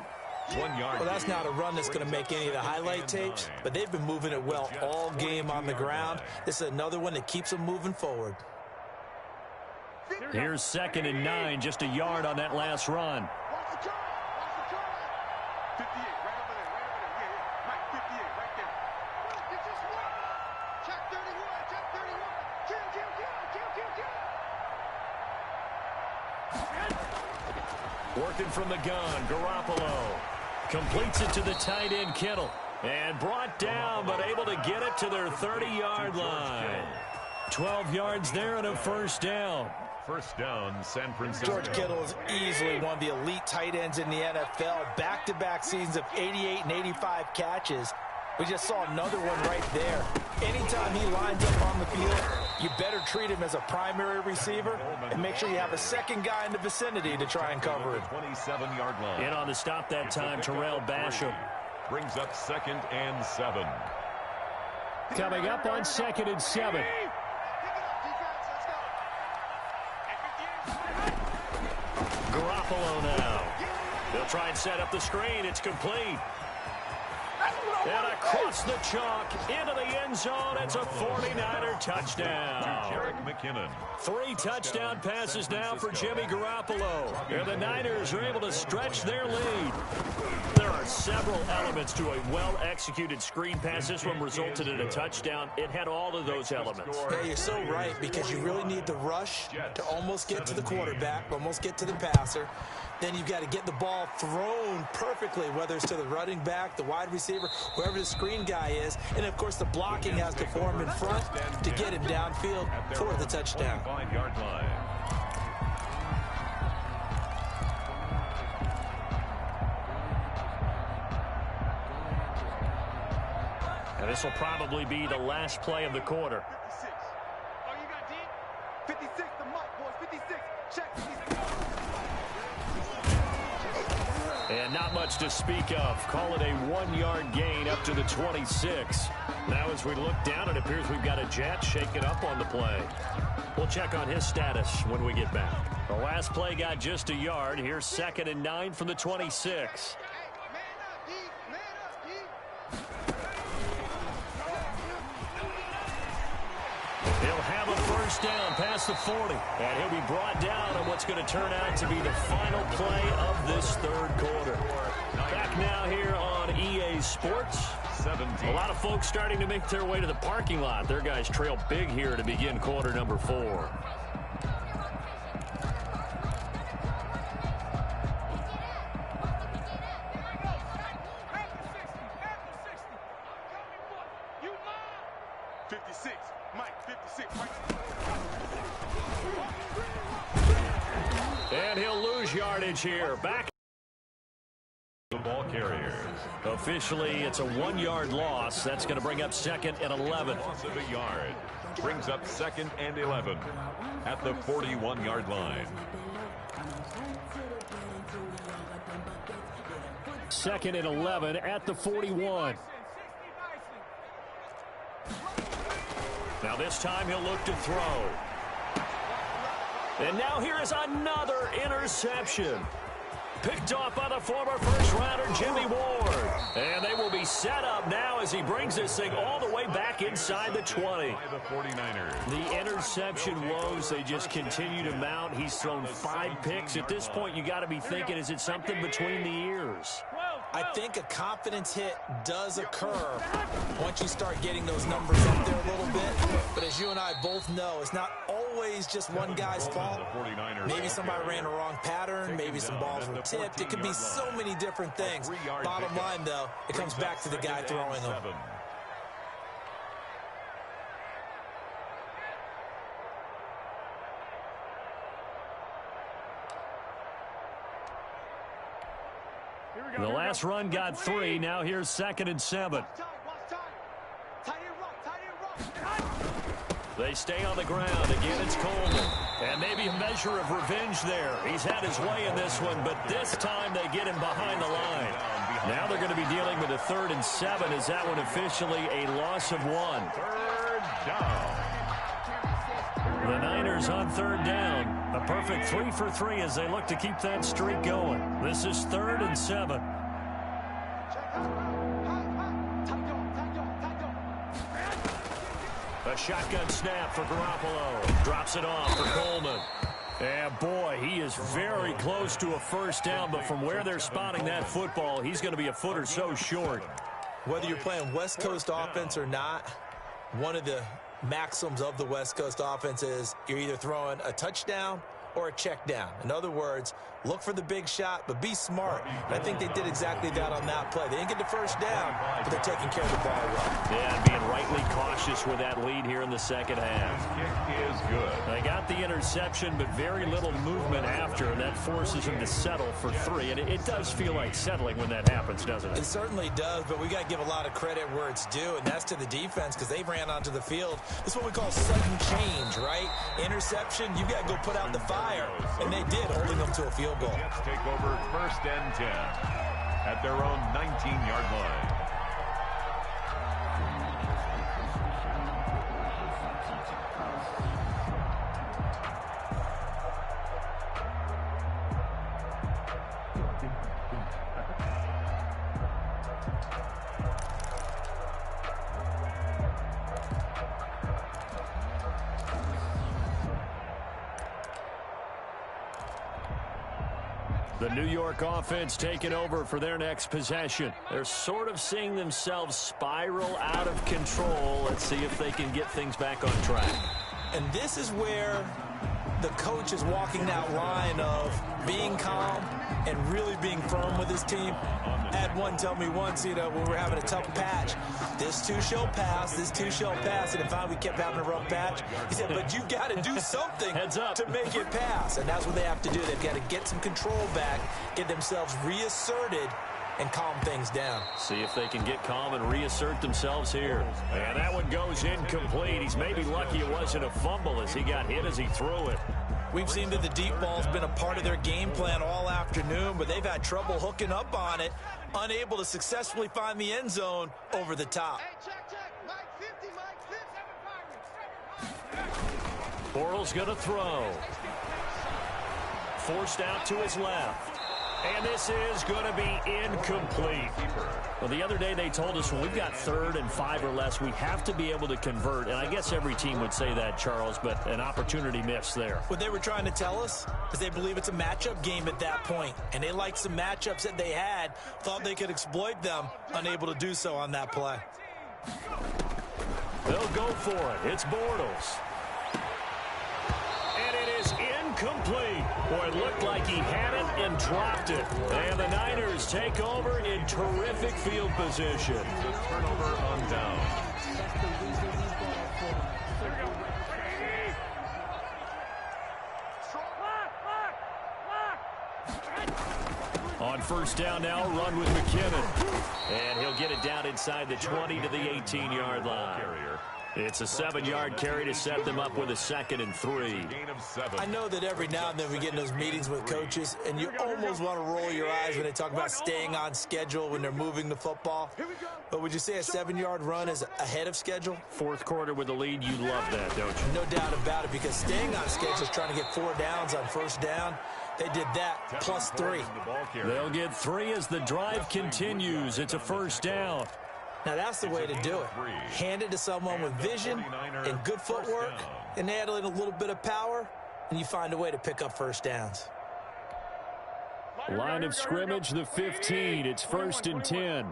1 yard. Well, that's not a run that's going to make any of the highlight tapes, but they've been moving it well all game on the ground. This is another one that keeps them moving forward. Here's 2nd and 9, just a yard on that last run. Watch the curve. Watch the curve. 58, right over there, right over there. Yeah, Mike, 58, right there. Look, it's just one. Check 31, check 31. Kill, kill, kill, kill, kill, kill. Working from the gun, Garoppolo. Completes it to the tight end, Kittle. And brought down, but able to get it to their 30-yard line. 12 yards there and a 1st down. 1st down, San Francisco. George Kittle is easily one of the elite tight ends in the NFL. Back-to-back seasons of 88 and 85 catches. We just saw another one right there. Anytime he lines up on the field, you better treat him as a primary receiver and make sure you have a 2nd guy in the vicinity to try and cover him. 27-yard line. In on the stop that time, Terrell Basham. Brings up 2nd and 7. Coming up on 2nd and 7. Garoppolo now. They'll try and set up the screen. It's complete. And across the chalk into the end zone. It's a 49er touchdown. Jerick McKinnon. 3 touchdown passes now for Jimmy Garoppolo. And the Niners are able to stretch their lead. There are several elements to a well-executed screen pass. This one resulted in a touchdown. It had all of those elements. Yeah, you're so right, because you really need the rush to almost get to the quarterback, almost get to the passer. Then you've got to get the ball thrown perfectly, whether it's to the running back, the wide receiver, whoever the screen guy is. And, of course, the blocking has to form in front to get him downfield for the touchdown. 25-yard line. And this will probably be the last play of the quarter. 56. Oh, you got deep? 56, the mark, boys. 56. Check 56. And not much to speak of. Call it a 1-yard gain up to the 26. Now as we look down, it appears we've got a Jet shaking up on the play. We'll check on his status when we get back. The last play got just a yard. Here's 2nd and 9 from the 26. He'll have a first down past the 40. And he'll be brought down on what's going to turn out to be the final play of this third quarter. Back now here on EA Sports. 17. A lot of folks starting to make their way to the parking lot. Their guys trail big here to begin quarter number 4. And he'll lose yardage here. Back. The ball carriers. Officially, it's a 1-yard loss. That's going to bring up 2nd and 11. Loss of a yard. Brings up 2nd and 11 at the 41-yard line. 2nd and 11 at the 41. Now this time he'll look to throw. And now here is another interception. Picked off by the former first-rounder Jimmy Ward. And they will be set up now as he brings this thing all the way back inside the 20. By the 49ers. The interception woes, they just continue to mount. He's thrown 5 picks. At this point, you got to be thinking, is it something between the ears? I think a confidence hit does occur once you start getting those numbers up there a little bit. But as you and I both know, it's not always just one guy's fault. Maybe somebody ran a wrong pattern. Maybe some balls were tipped. It could be so many different things. Bottom line, though, it comes back to the guy throwing them. The last run got 3. Now here's 2nd and 7. They stay on the ground. Again, it's Coleman. And maybe a measure of revenge there. He's had his way in this one, but this time they get him behind the line. Now they're going to be dealing with a 3rd and 7. Is that one officially a loss of 1? 3rd down. The Niners on 3rd down. A perfect 3 for 3 as they look to keep that streak going. This is 3rd and 7. A shotgun snap for Garoppolo. Drops it off for Coleman. And boy, he is very close to a first down, but from where they're spotting that football, he's going to be a foot or so short. Whether you're playing West Coast offense or not, one of the maxims of the West Coast offense is you're either throwing a touchdown or a check down. In other words, look for the big shot, but be smart. And I think they did exactly that on that play. They didn't get the first down, but they're taking care of the ball well. Yeah, and being rightly cautious with that lead here in the second half. Kick is good. They got the interception, but very little movement after, and that forces them to settle for 3. And it does feel like settling when that happens, doesn't it? It certainly does, but we got to give a lot of credit where it's due, and that's to the defense because they ran onto the field. This is what we call sudden change, right? Interception, you got to go put out the fire, and they did, holding them to a field goal. Jets take over 1st and 10 at their own 19-yard line. The New York offense taking over for their next possession. They're sort of seeing themselves spiral out of control. Let's see if they can get things back on track. And this is where the coach is walking that line of being calm and really being firm with his team. I had one tell me once, when we were having a tough patch, this too shall pass, this too shall pass, and finally we kept having a rough patch. He said, but you got to do something to make it pass, and that's what they have to do. They've got to get some control back, get themselves reasserted, and calm things down. See if they can get calm and reassert themselves here. And that one goes incomplete. He's maybe lucky it wasn't a fumble as he got hit as he threw it. We've seen that the deep ball's been a part of their game plan all afternoon, but they've had trouble hooking up on it, unable to successfully find the end zone over the top. Hey, check. Mike 50, Mike 50. Bortles going to throw. Forced out to his left. And this is going to be incomplete. Well, the other day they told us when we've got 3rd and 5 or less, we have to be able to convert. And I guess every team would say that, Charles, but an opportunity missed there. What they were trying to tell us is they believe it's a matchup game at that point. And they liked some matchups that they had, thought they could exploit them, unable to do so on that play. They'll go for it. It's Bortles. And it is incomplete. Boy, it looked like he had it and dropped it. And the Niners take over in terrific field position. The turnover on down. On first down now, run with McKinnon. And he'll get it down inside the 20 to the 18-yard line. It's a 7-yard carry to set them up with a 2nd and 3. I know that every now and then we get in those meetings with coaches, and you almost want to roll your eyes when they talk about staying on schedule when they're moving the football. But would you say a 7-yard run is ahead of schedule? 4th quarter with the lead, you love that, don't you? No doubt about it, because staying on schedule is trying to get 4 downs on first down. They did that, plus 3. They'll get 3 as the drive continues. It's a first down. Now, that's the way to do it. Hand it to someone with vision and good footwork, and add in a little bit of power, and you find a way to pick up first downs. Line of scrimmage, the 15. It's 1st and 10.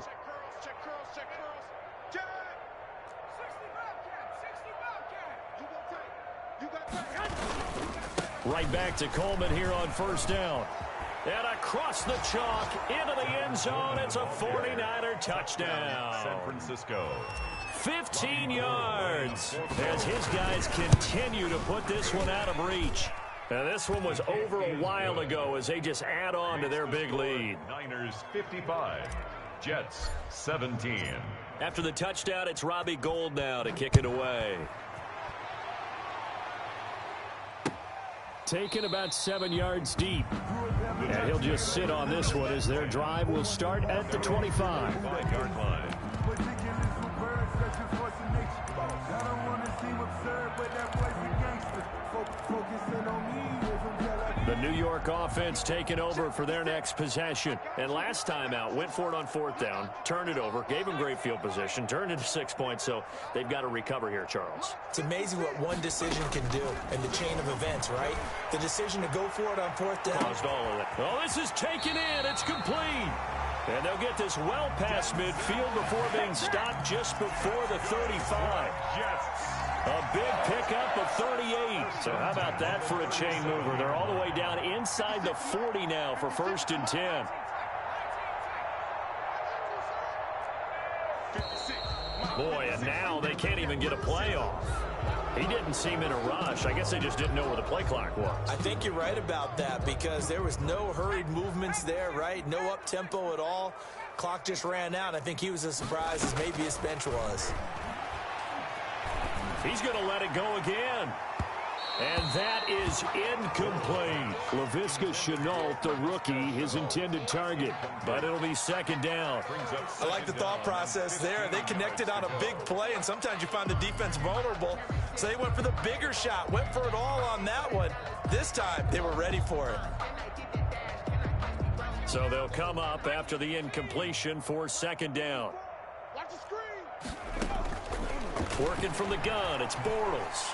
Right back to Coleman here on first down. And across the chalk, into the end zone, it's a 49er touchdown. San Francisco. 15 yards as his guys continue to put this one out of reach. And this one was over a while ago as they just add on to their big lead. Niners 55, Jets 17. After the touchdown, it's Robbie Gould now to kick it away. Taken about 7 yards deep. And he'll just sit on this one as their drive will start at the 25. 5-yard line. The New York offense taking over for their next possession. And last time out, went for it on 4th down, turned it over, gave them great field position, turned it to 6 points, so they've got to recover here, Charles. It's amazing what one decision can do in the chain of events, right? The decision to go for it on 4th down. Caused all of it. Oh, this is taken in. It's complete. And they'll get this well past midfield before being stopped just before the 35. Jets. A big pickup of 38. So how about that for a chain mover? They're all the way down inside the 40 now for 1st and 10. Boy, and now they can't even get a play off. He didn't seem in a rush. I guess they just didn't know where the play clock was. I think you're right about that because there was no hurried movements there, right? No up-tempo at all. Clock just ran out. I think he was as surprised as maybe his bench was. He's going to let it go again. And that is incomplete. Laviska Shenault, the rookie, his intended target. But it'll be 2nd down. I like the thought process there. They connected on a big play, and sometimes you find the defense vulnerable. So they went for the bigger shot, went for it all on that one. This time, they were ready for it. So they'll come up after the incompletion for 2nd down. Watch the screen. Working from the gun, it's Bortles.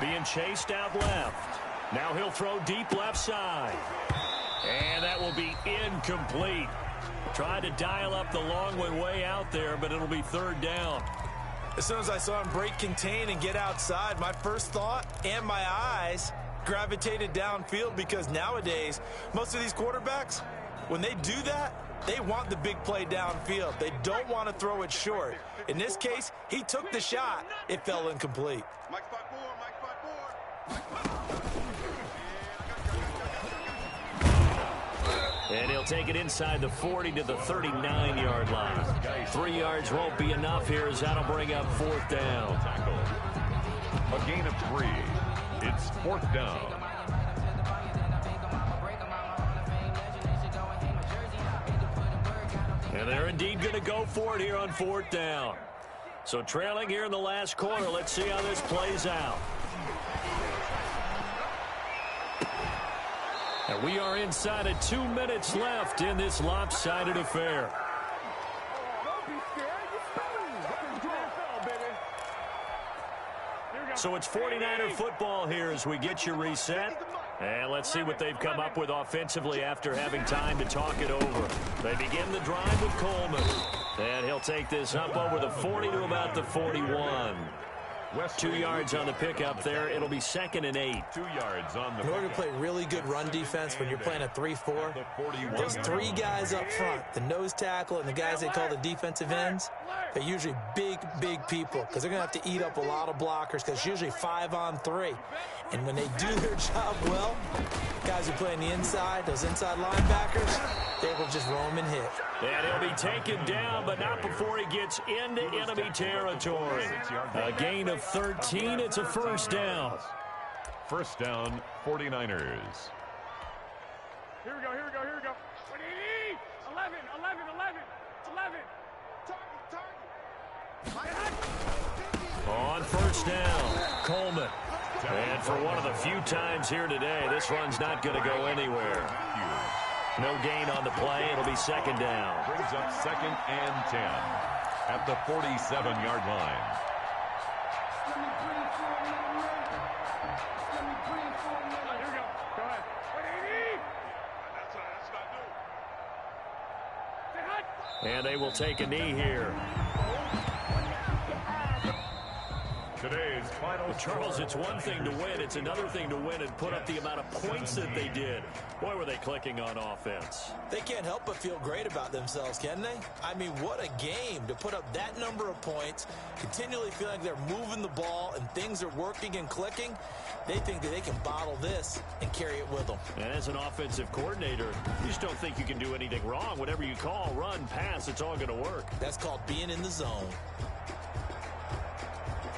Being chased out left. Now he'll throw deep left side. And that will be incomplete. Tried to dial up the long one way out there, but it'll be third down. As soon as I saw him break contain and get outside, my first thought and my eyes gravitated downfield, because nowadays, most of these quarterbacks, when they do that, they want the big play downfield. They don't want to throw it short. In this case, he took the shot. It fell incomplete. Mike 5-4. And he'll take it inside the 40 to the 39-yard line. 3 yards won't be enough here, as that'll bring up fourth down. A gain of 3. It's fourth down. And they're indeed going to go for it here on fourth down. So trailing here in the last quarter. Let's see how this plays out. And we are inside of 2 minutes left in this lopsided affair. So it's 49er football here as we get you reset. And let's see what they've come up with offensively after having time to talk it over. They begin the drive with Coleman. And he'll take this up over the 40 to about the 41. 2 yards on the pickup there. It'll be 2nd and 8. 2 yards on the In order to play really good run defense when you're playing a 3-4, those 3 guys up front, the nose tackle and the guys they call the defensive ends, they're usually big people, because they're going to have to eat up a lot of blockers, because it's usually 5-on-3. And when they do their job well, guys who play on the inside, those inside linebackers, they will just roam and hit. And he'll be taken down, but not before he gets into enemy territory. A gain of 13. It's a first down. First down, 49ers. Here we go. 11. Target. On first down, Coleman. And for one of the few times here today, this run's not going to go anywhere. No gain on the play. It'll be second down. Brings up 2nd and 10 at the 47-yard line. And they will take a knee here. Today's final. Charles, it's one thing to win. It's another thing to win and put up the amount of points that they did. Boy, were they clicking on offense. They can't help but feel great about themselves, can they? I mean, what a game to put up that number of points, continually feel like they're moving the ball and things are working and clicking. They think that they can bottle this and carry it with them. And as an offensive coordinator, you just don't think you can do anything wrong. Whatever you call, run, pass, it's all going to work. That's called being in the zone.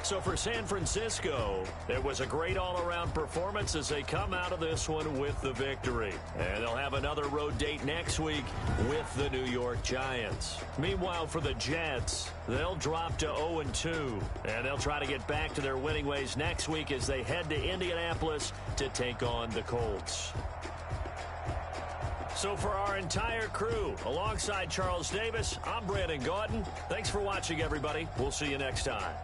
So for San Francisco, it was a great all-around performance as they come out of this one with the victory. And they'll have another road date next week with the New York Giants. Meanwhile, for the Jets, they'll drop to 0-2. And they'll try to get back to their winning ways next week as they head to Indianapolis to take on the Colts. So for our entire crew, alongside Charles Davis, I'm Brandon Gaudin. Thanks for watching, everybody. We'll see you next time.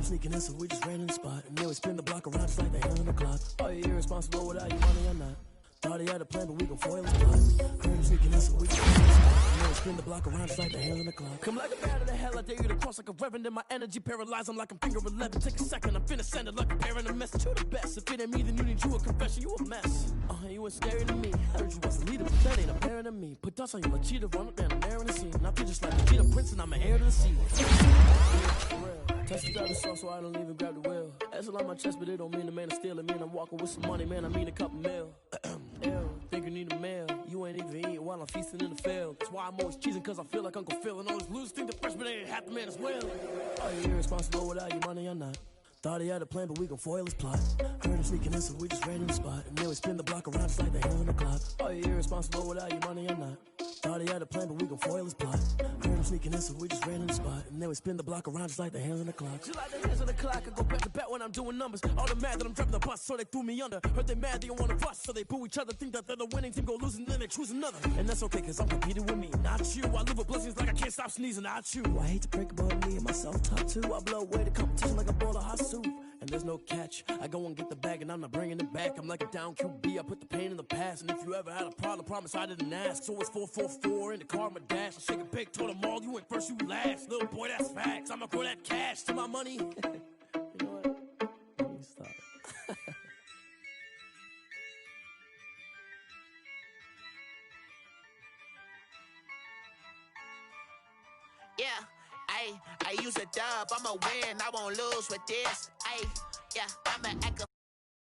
Sneaking in, so we just ran in the spot. And then we spin the block around just like the hell in the clock. Are you irresponsible without your money or not? Thought he had a plan, but we gon' foil his plot. Heard him sneaking in, so we just ran in the spot. And then we spin the block around just like the hell in the clock. Come like a bat of the hell, I dare you to cross like a reverend. And my energy paralyzed, I'm like I'm finger 11. Take a second, I'm finna send it like a parent a message. You the best, if it ain't me, then you need you a confession. You a mess. You ain't scary to me. Heard you was the leader, but that ain't apparent to me. Put dust on you like cheetah, run up down the air in the scene. And I feel just like a cheetah prince, and I'm an heir to the sea. Touch the other sauce so I don't even grab the wheel. That's on my chest, but it don't mean the man is stealing. Mean I'm walking with some money, man. I mean a couple mil. Ew. Think think you need a meal. You ain't even eating while I'm feasting in the field. That's why I'm always cheesing, cause I feel like Uncle Phil. And all those losers think the freshman ain't half the man as well. Are you irresponsible without your money or not? Thought he had a plan, but we gon' foil his plot. Heard him sneaking in, so we just ran in the spot. And then we spin the block around just like the hand on the clock. Are you irresponsible without your money or not? Thought he had a plan, but we gon' foil his plot. Heard him sneaking in, so we just ran in the spot. And then we spin the block around just like the hands on the clock. Just like the hands on the clock, I go back to back when I'm doing numbers. All the mad that I'm dropping the bus, so they threw me under. Heard they mad, they don't wanna bust, so they boo each other. Think that they're the winning team, go losing, then they choose another. And that's okay, cause I'm competing with me, not you. I live with blessings like I can't stop sneezing, not you. I hate to break about me and myself top two. I blow away the competition like a bowl of hot soup. And there's no catch. I go and get the bag and I'm not bringing it back. I'm like a down QB, I put the pain in the past. And if you ever had a problem, promise I didn't ask. So it's 4-4-4 in the car, my dash. I shake a big, told them all, you went first, you last. Little boy, that's facts. I'ma grow that cash to my money. You know what? Let me stop. Yeah, I use a dub, I'ma win, I won't lose with this. Yeah, I'ma act